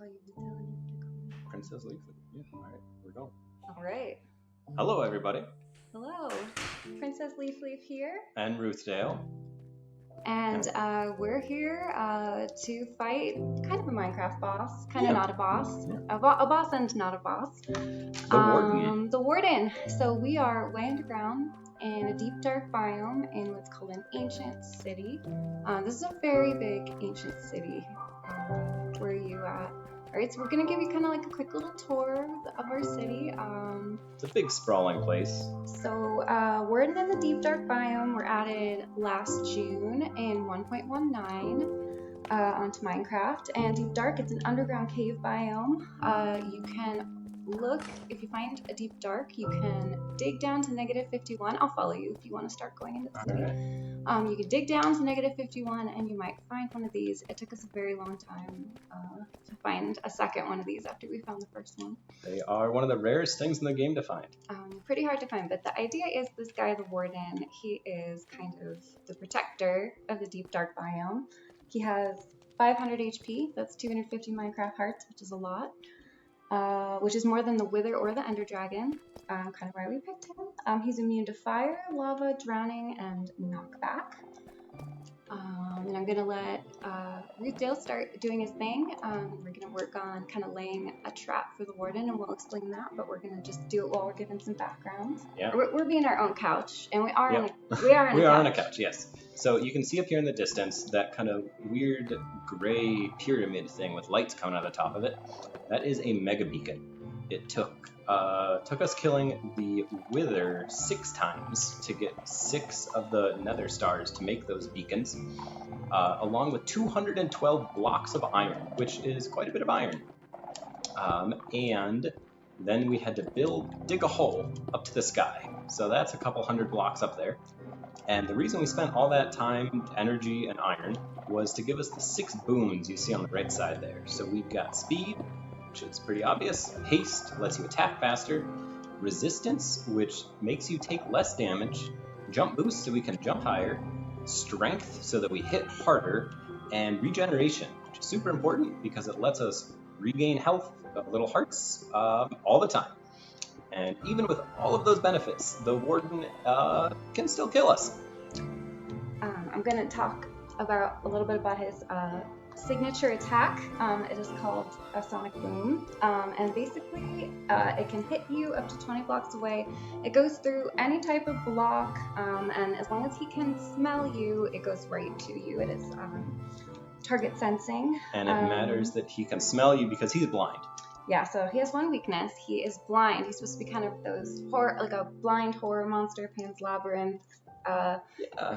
you've been telling him to come. Princess Leaflet. Yeah, all right, we're going. All right. Hello, everybody. Hello. Princess Leaf here. And Ruthdale. And we're here to fight kind of a Minecraft boss, kind of not a boss, a boss and not a boss. The Warden. The Warden. So we are way underground in a deep dark biome in what's called an ancient city. This is a very big ancient city. Where are you at? All right, so we're gonna give you kind of like a quick little tour of our city. It's a big sprawling place. So we're in the deep dark biome. We're added last June in 1.19 onto Minecraft. And deep dark, it's an underground cave biome. You can look, if you find a deep dark, you can dig down to -51. I'll follow you if you want to start going into the city. Right. You can dig down to -51 and you might find one of these. It took us a very long time to find a second one of these after we found the first one. They are one of the rarest things in the game to find. Pretty hard to find, but the idea is this guy, the Warden, he is kind of the protector of the deep dark biome. He has 500 HP, that's 250 Minecraft hearts, which is a lot. Which is more than the Wither or the Ender Dragon, kind of why we picked him. He's immune to fire, lava, drowning, and knockback. And I'm going to let Ruthdale start doing his thing. We're going to work on kind of laying a trap for the Warden, and we'll explain that, but we're going to just do it while we're giving some background. Yeah. We're being our own couch, and we are Yep. on a couch, yes. So you can see up here in the distance that kind of weird gray pyramid thing with lights coming out of the top of it. That is a mega beacon. It took us killing the Wither 6 times to get 6 of the Nether stars to make those beacons, along with 212 blocks of iron, which is quite a bit of iron. And then we had to dig a hole up to the sky. So that's a couple hundred blocks up there. And the reason we spent all that time, energy, and iron was to give us the 6 boons you see on the right side there. So we've got speed, which is pretty obvious, haste, lets you attack faster, resistance, which makes you take less damage, jump boost so we can jump higher, strength so that we hit harder, and regeneration, which is super important because it lets us regain health, little hearts, all the time. And even with all of those benefits, the Warden can still kill us. I'm going to talk about a little bit about his signature attack. It is called a sonic boom, and basically it can hit you up to 20 blocks away. It goes through any type of block, and as long as he can smell you, it goes right to you. It is target sensing. And it matters that he can smell you because he's blind. Yeah, so he has one weakness. He is blind. He's supposed to be kind of those like a blind horror monster, Pan's Labyrinth,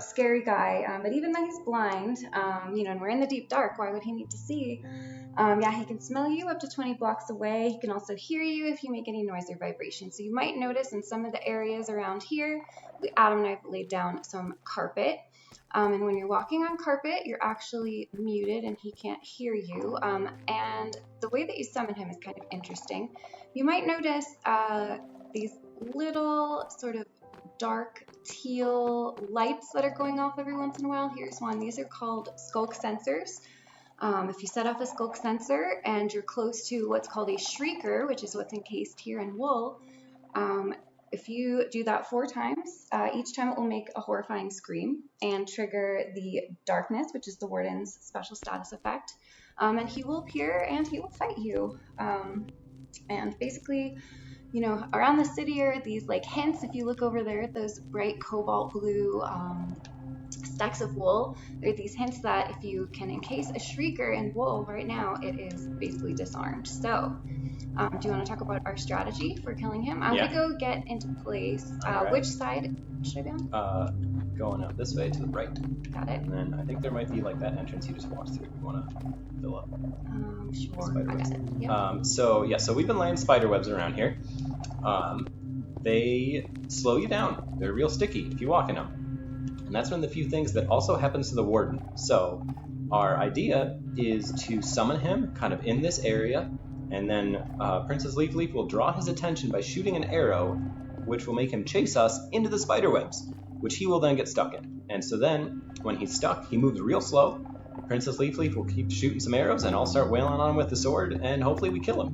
scary guy. But even though he's blind, and we're in the deep dark, why would he need to see? He can smell you up to 20 blocks away. He can also hear you if you make any noise or vibration. So you might notice in some of the areas around here, Adam and I have laid down some carpet. And when you're walking on carpet, you're actually muted and he can't hear you. And the way that you summon him is kind of interesting. You might notice these little sort of dark teal lights that are going off every once in a while. Here's one. These are called skulk sensors. If you set off a skulk sensor and you're close to what's called a shrieker, which is what's encased here in wool, if you do that 4 times, each time it will make a horrifying scream and trigger the darkness, which is the Warden's special status effect. And he will appear and he will fight you. And basically, around the city are these like hints. If you look over there at those bright cobalt blue stacks of wool, there are these hints that if you can encase a shrieker in wool right now, it is basically disarmed. So, do you want to talk about our strategy for killing him? I'm gonna go get into place. Right. Which side should I be on? Going out this way to the right. Got it. And then I think there might be like that entrance you just walked through. You want to fill up? Sure. I got it. Yep. So we've been laying spider webs around here. They slow you down. They're real sticky if you walk in them. And that's one of the few things that also happens to the Warden. So our idea is to summon him kind of in this area, and then Princess Leaf will draw his attention by shooting an arrow, which will make him chase us into the spider webs, which he will then get stuck in. And so then, when he's stuck, he moves real slow, Princess Leaf Leaf will keep shooting some arrows, and I'll start wailing on him with the sword, and hopefully we kill him.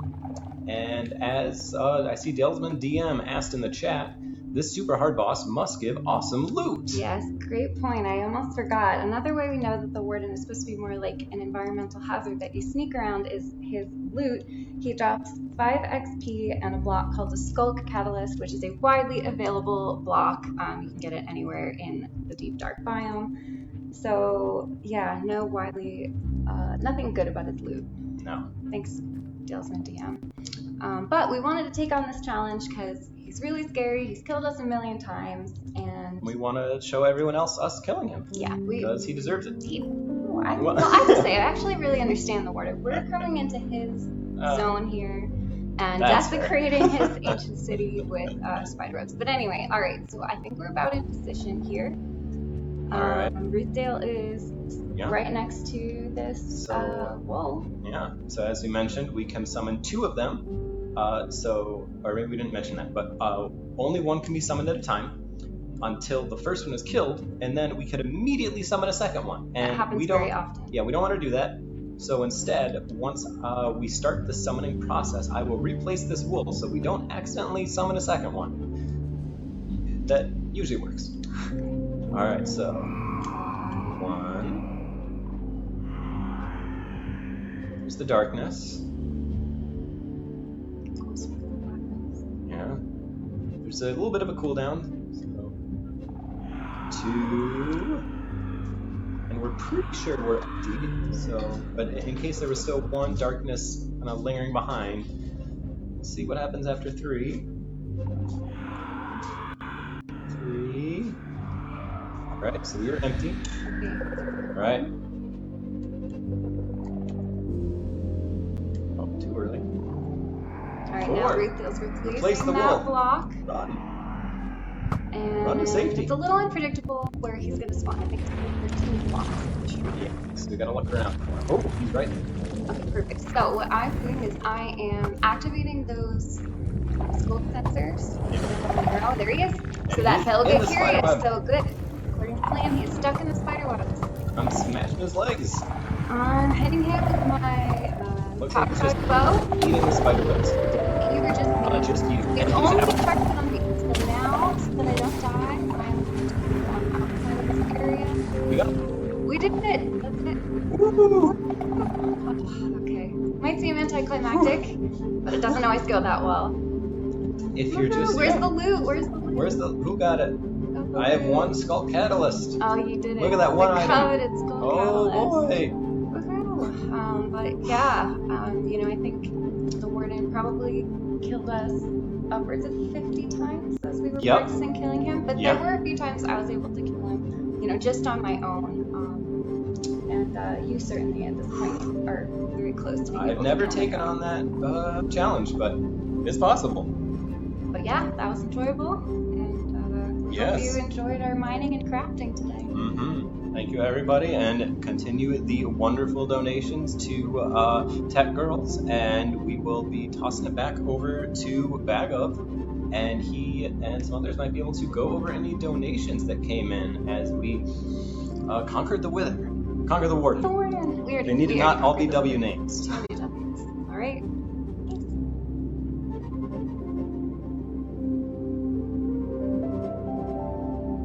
And as I see Delsman DM asked in the chat, this super hard boss must give awesome loot. Yes, great point. I almost forgot. Another way we know that the warden is supposed to be more like an environmental hazard that you sneak around is his loot. He drops 5 XP and a block called the Skulk Catalyst, which is a widely available block. You can get it anywhere in the deep dark biome. So yeah, nothing good about his loot. No. Thanks, Dalesman DM. But we wanted to take on this challenge because he's really scary. He's killed us a million times, and we want to show everyone else us killing him. Yeah, because he deserves it. I have to say, I actually really understand the warden. We're coming into his zone here and desecrating his ancient city with speedruns. But anyway, all right. So I think we're about in position here. All right. Ruthdale is right next to this wall. Yeah. So as we mentioned, we can summon 2 of them. Or maybe we didn't mention that, but only one can be summoned at a time until the first one is killed, and then we could immediately summon a second one. And that happens very often. Yeah, we don't want to do that. So instead, once we start the summoning process, I will replace this wool so we don't accidentally summon a second one. That usually works. All right, so 1. Here's the darkness. Yeah. There's a little bit of a cooldown. So 2. And we're pretty sure we're empty. So, but in case there was still 1 darkness kind of lingering behind, let's see what happens after 3. 3. Right, so we are empty. Right. Oh, too early. Alright, now Ruthdale's Replace the that wall. block. Run. And Run to safety. It's a little unpredictable where he's going to spawn. I think it's going to be 13 blocks. Yeah, so we gotta look around. Oh, he's right there. Okay, perfect. So what I'm doing is I am activating those smoke sensors. Oh, there he is. So that he'll get curious. So good. According to plan, he's stuck in the spider webs. I'm smashing his legs. I'm hitting him with my top side bow. Eating the spider webs. You were just Just eating. It's only affected on me. So now, so that I don't die, I'm outside of this area. We got it. We did it. That's it. Woo! Okay. Might seem anticlimactic, but it doesn't always go that well. If you're just Where's the loot? Who got it? I have 1 Skull Catalyst. Oh, you did it. Look at that one item. Coveted Skull Catalyst. Oh boy. Woohoo. But yeah, I think the warden probably killed us upwards of 50 times as we were practicing killing him. But there were a few times I was able to kill him, just on my own. And you certainly at this point are very close to being able I've never taken on that challenge, but it's possible. But yeah, that was enjoyable. And hope you enjoyed our mining and crafting today. Mm-hmm. Thank you, everybody, and continue the wonderful donations to Tech Girls, and we will be tossing it back over to Bag Of, and he and some others might be able to go over any donations that came in as we conquer the warden. The warden. They need to not all be W names.